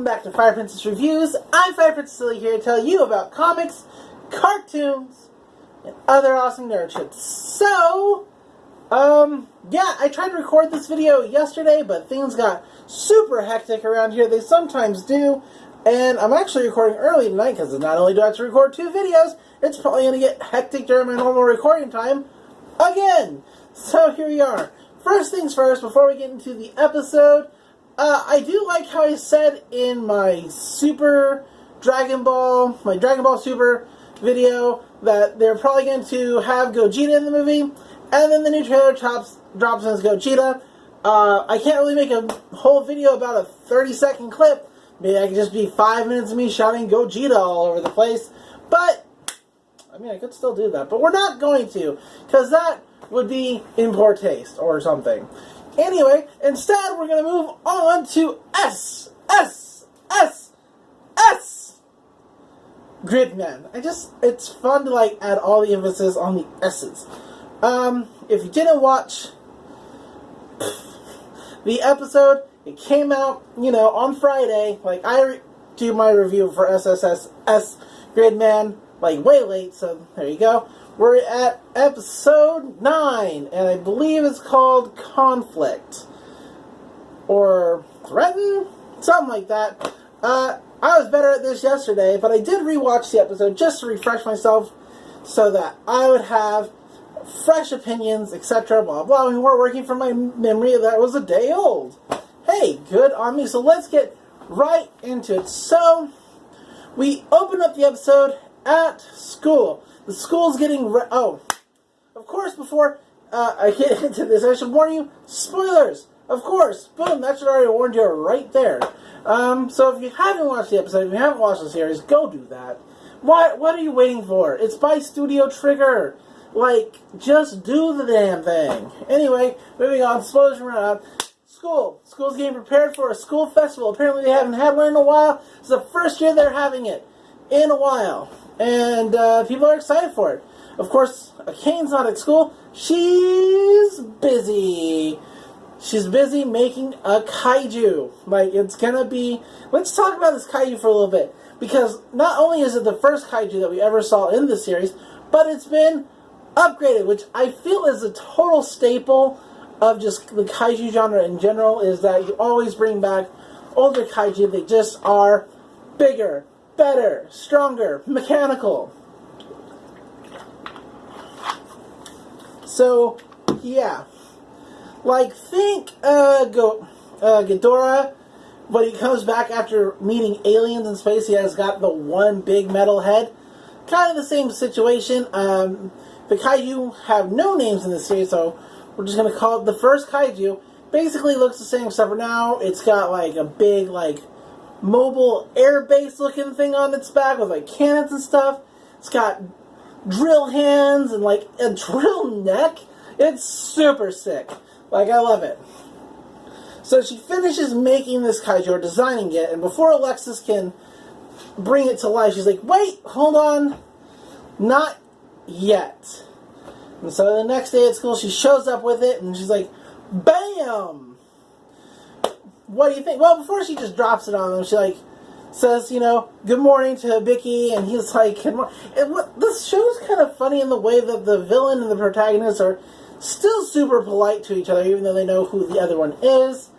Welcome back to Fire Princess Reviews. I'm Fire Princess Silly here to tell you about comics, cartoons, and other awesome nerd shit. So, yeah, I tried to record this video yesterday, but things got super hectic around here. They sometimes do, and I'm actually recording early tonight because not only do I have to record 2 videos, it's probably going to get hectic during my normal recording time again. So here we are. First things first, before we get into the episode, I do like how I said in my Dragon Ball Super video that they're probably going to have Gogeta in the movie, and then the new trailer drops as Gogeta. I can't really make a whole video about a 30-second clip. Maybe I could just be 5 minutes of me shouting Gogeta all over the place, but, I mean, I could still do that, but we're not going to, because that would be in poor taste, or something. Anyway, instead we're going to move on to SSSS.Gridman. It's fun to, like, add all the emphasis on the S's. If you didn't watch the episode, it came out, on Friday. Like, I do my review for SSSS.Gridman, like, way late, so there you go. We're at episode 9, and I believe it's called Conflict. Or Threaten? Something like that. I was better at this yesterday, but I did rewatch the episode just to refresh myself so that I would have fresh opinions, etc., blah, blah. We were working from my memory that was a day old. Hey, good on me. So let's get right into it. So, we open up the episode at school. The school's getting of course, before I get into this, I should warn you, spoilers! Of course! Boom, that should already warn you right there. So if you haven't watched the episode, if you haven't watched the series, go do that. What are you waiting for? It's by Studio Trigger. Like, just do the damn thing. Anyway, moving on, spoilers from around. School's getting prepared for a school festival. Apparently they haven't had one in a while. It's the first year they're having it. In a while. And people are excited for it. Of course, Akane's not at school. She's busy. She's busy making a kaiju. Like, it's gonna be... Let's talk about this kaiju for a little bit. Because not only is it the first kaiju that we ever saw in the series, but it's been upgraded, which I feel is a total staple of just the kaiju genre in general, is that you always bring back older kaiju. They just are bigger, better, stronger, mechanical. So, yeah. Like, think Ghidorah, when he comes back after meeting aliens in space, he has got the one big metal head. Kind of the same situation. The kaiju have no names in this series, so we're just going to call it the first kaiju. Basically looks the same, except for now it's got, like, a big, like, mobile air base looking thing on its back with like cannons and stuff. It's got drill hands and like a drill neck. It's super sick. Like, I love it. So she finishes making this kaiju, or designing it, and before Alexis can bring it to life, she's like, wait, hold on, not yet. And so the next day at school she shows up with it and she's like, bam! What do you think? Well, before she just drops it on him, she, like, says, good morning to Hibiki, and he's like, this show's kind of funny in the way that the villain and the protagonist are still super polite to each other, even though they know who the other one is.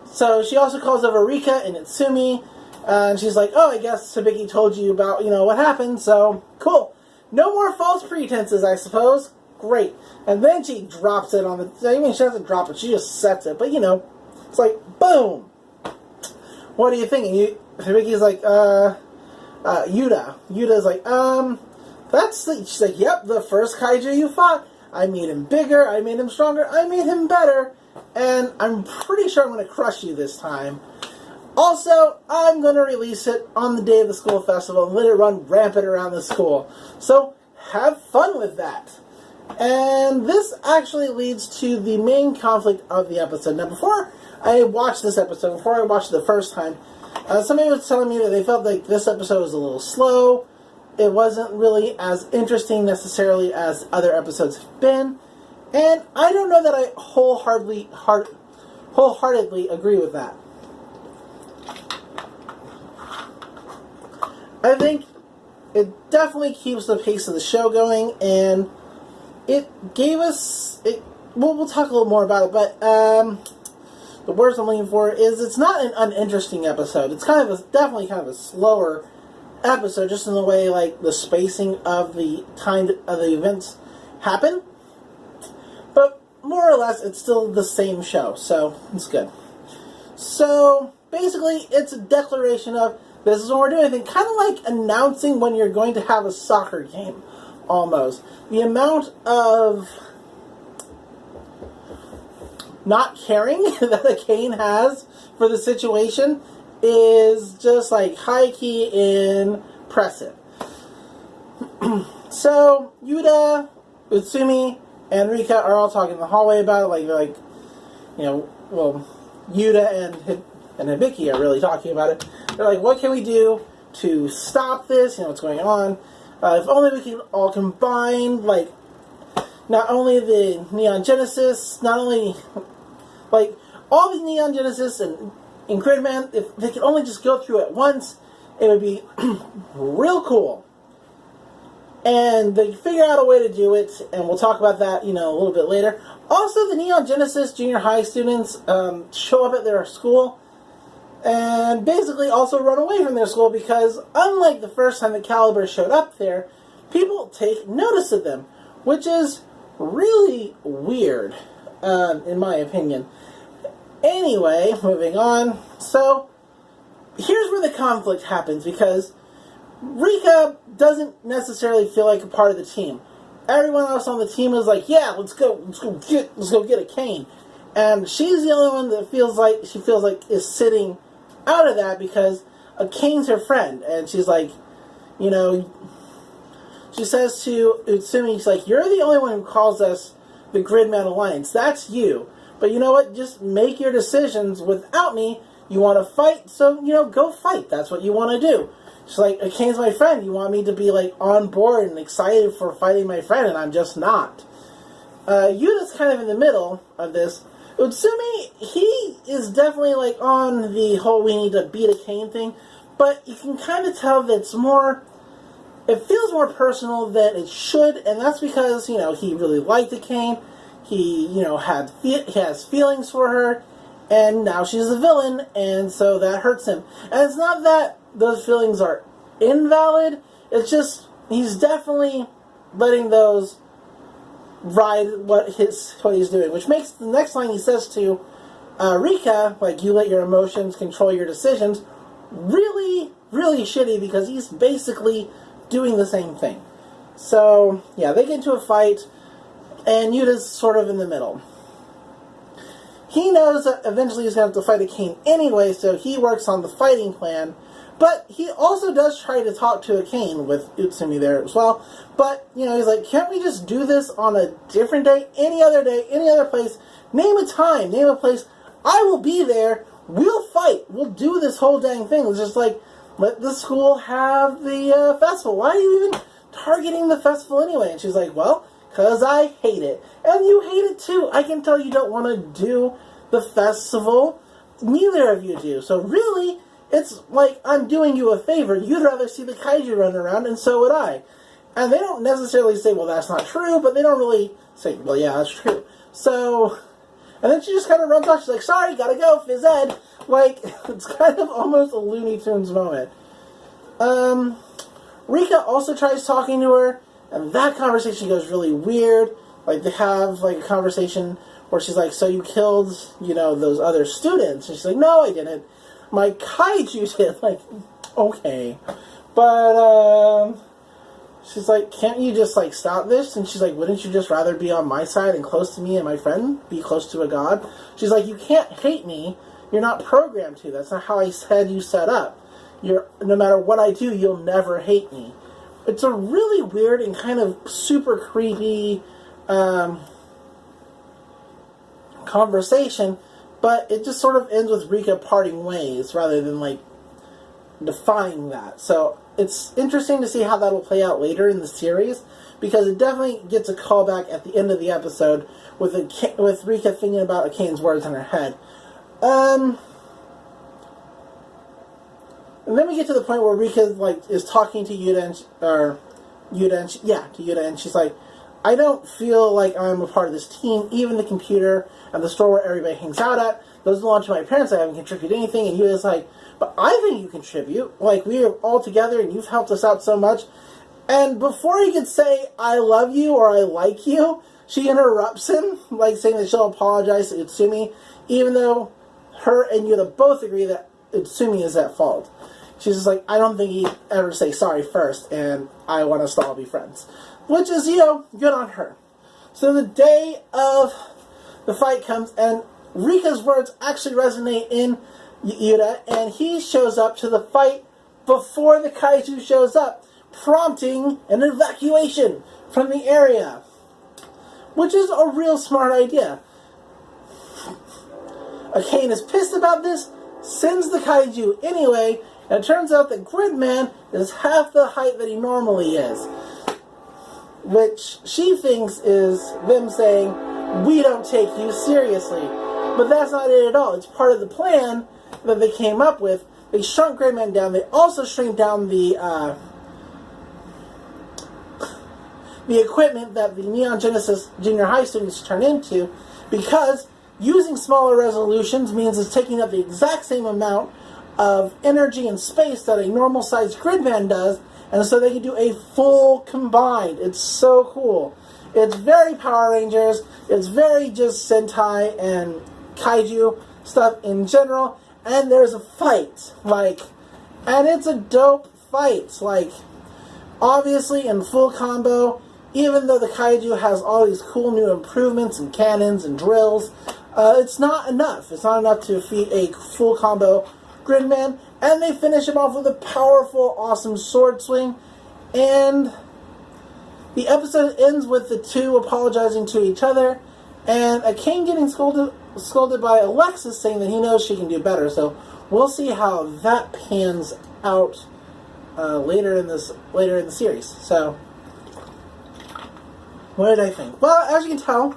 So she also calls over Rika and Itsumi, and she's like, oh, I guess Hibiki told you about, what happened, so, cool. No more false pretenses, I suppose. Great. And then she drops it on the... I mean, she doesn't drop it, she just sets it. But, it's like, boom! What do you think? And Hibiki's like, Yuta. Yuta's like, she's like, yep, the first kaiju you fought. I made him bigger, I made him stronger, I made him better. And I'm pretty sure I'm going to crush you this time. Also, I'm going to release it on the day of the school festival and let it run rampant around the school. So, have fun with that. And this actually leads to the main conflict of the episode. Now, before I watched this episode, before I watched it the first time, somebody was telling me that they felt like this episode was a little slow. It wasn't really as interesting necessarily as other episodes have been. And I don't know that I wholeheartedly agree with that. I think it definitely keeps the pace of the show going, and it gave us... we'll talk a little more about it, but the words I'm looking for is it's not an uninteresting episode. It's definitely kind of a slower episode, just in the way like the spacing of the time of the events happen. But more or less, it's still the same show, so it's good. So basically, it's a declaration of this is what we're doing. Kind of like announcing when you're going to have a soccer game, almost. The amount of not caring that Akane has for the situation is just like high-key impressive. So, Yuta, Utsumi, and Rika are all talking in the hallway about it. Yuta and Hibiki are really talking about it. They're like, what can we do to stop this? What's going on? If only we can all combine, not only the Neon Genesis, not only, all the Neon Genesis and Gridman, if they could only just go through at once, it would be real cool. And they figure out a way to do it, and we'll talk about that, a little bit later. Also, the Neon Genesis junior high students show up at their school and basically also run away from their school because, unlike the first time that Caliber showed up there, people take notice of them, which is really weird, in my opinion. Anyway, moving on. So, here's where the conflict happens, because Rika doesn't necessarily feel like a part of the team. Everyone else on the team is like, yeah, let's go get Akane. And she's the only one that feels like is sitting out of that because Akane's her friend. And she's like, she says to Utsumi, she's like, you're the only one who calls us the Gridman Alliance. That's you. But you know what? Just make your decisions without me. You want to fight, so, go fight. That's what you want to do. She's like, Akane's my friend. You want me to be, on board and excited for fighting my friend, and I'm just not. Yuta's kind of in the middle of this. Utsumi, he is definitely, on the whole we need to beat Akane thing, but you can kind of tell that it feels more personal than it should, and that's because, he really liked Akane. He, he has feelings for her, and now she's a villain, and so that hurts him. And it's not that those feelings are invalid, it's just, he's definitely letting those ride what he's doing, which makes the next line he says to Rika, you let your emotions control your decisions, really, really shitty, because he's basically doing the same thing. So, yeah, they get into a fight, and Yuta's sort of in the middle. He knows that eventually he's going to have to fight Akane anyway, so he works on the fighting plan. But he also does try to talk to Akane with Utsumi there as well. But, he's like, can't we just do this on a different day, any other place? Name a time, name a place. I will be there. We'll fight. We'll do this whole dang thing. It's just let the school have the festival. Why are you even targeting the festival anyway? And she's like, well, because I hate it. And you hate it too. I can tell you don't want to do the festival. Neither of you do. So really, it's like I'm doing you a favor. You'd rather see the kaiju run around, and so would I. And they don't necessarily say, well, that's not true, but they don't really say, well, yeah, that's true. So, and then she just kind of runs off. She's like, sorry, gotta go, phys ed. It's kind of almost a Looney Tunes moment. Rika also tries talking to her, and that conversation goes really weird. They have, a conversation where she's like, so you killed, those other students? And she's like, no, I didn't. My kaiju did. Okay. But, she's like, can't you just, stop this? And she's like, wouldn't you just rather be on my side and close to me and my friend? Be close to a god? She's like, you can't hate me. You're not programmed to. That's not how I said you set up. No matter what I do, you'll never hate me. It's a really weird and kind of super creepy conversation, but it just sort of ends with Rika parting ways rather than, defying that. So it's interesting to see how that'll play out later in the series, because it definitely gets a callback at the end of the episode with Rika thinking about Akane's words in her head. And then we get to the point where Rika like is talking to Yuta and she's like, I don't feel like I'm a part of this team. Even the computer and the store where everybody hangs out at doesn't belong to my parents. I haven't contributed anything. And Yuta's like, but I think you contribute. Like, we are all together and you've helped us out so much. And before he could say, I love you or I like you, she interrupts him, like saying that she'll apologize to Utsumi, even though her and Yuta both agree that Utsumi is at fault. She's just like, I don't think he'd ever say sorry first, and I want us to all be friends. Which is, good on her. So the day of the fight comes, and Rika's words actually resonate in Yuta, and he shows up to the fight before the kaiju shows up, prompting an evacuation from the area. Which is a real smart idea. Akane is pissed about this, sends the kaiju anyway, and it turns out that Gridman is half the height that he normally is. Which she thinks is them saying, we don't take you seriously. But that's not it at all. It's part of the plan that they came up with. They shrunk Gridman down. They also shrink down the equipment that the Neon Genesis Junior High students turn into, because using smaller resolutions means it's taking up the exact same amount of energy and space that a normal-sized Gridman does, and so they can do a full combined. It's so cool. It's very Power Rangers. It's very just Sentai and Kaiju stuff in general, and there's a fight, and it's a dope fight. Obviously in full combo, even though the Kaiju has all these cool new improvements and cannons and drills, it's not enough. It's not enough to defeat a full combo Gridman, and they finish him off with a powerful, awesome sword swing, and the episode ends with the two apologizing to each other, and Akane getting scolded by Alexis, saying that he knows she can do better. So we'll see how that pans out later in the series. So what did I think? Well, as you can tell,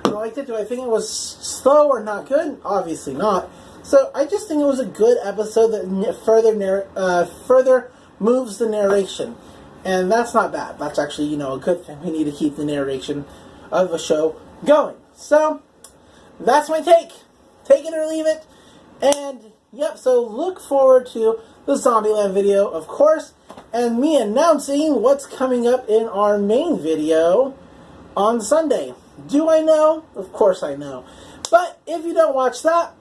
I liked it. Do I think it was slow or not good? Obviously not. So I just think it was a good episode that further moves the narration. And that's not bad. That's actually, a good thing. We need to keep the narration of a show going. So, that's my take. Take it or leave it. And, yep, so look forward to the Zombieland video, of course, and me announcing what's coming up in our main video on Sunday. Do I know? Of course I know. But if you don't watch that,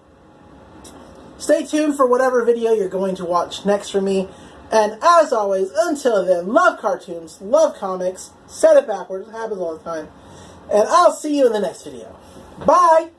stay tuned for whatever video you're going to watch next from me. And as always, until then, love cartoons, love comics, said it backwards, it happens all the time. And I'll see you in the next video. Bye!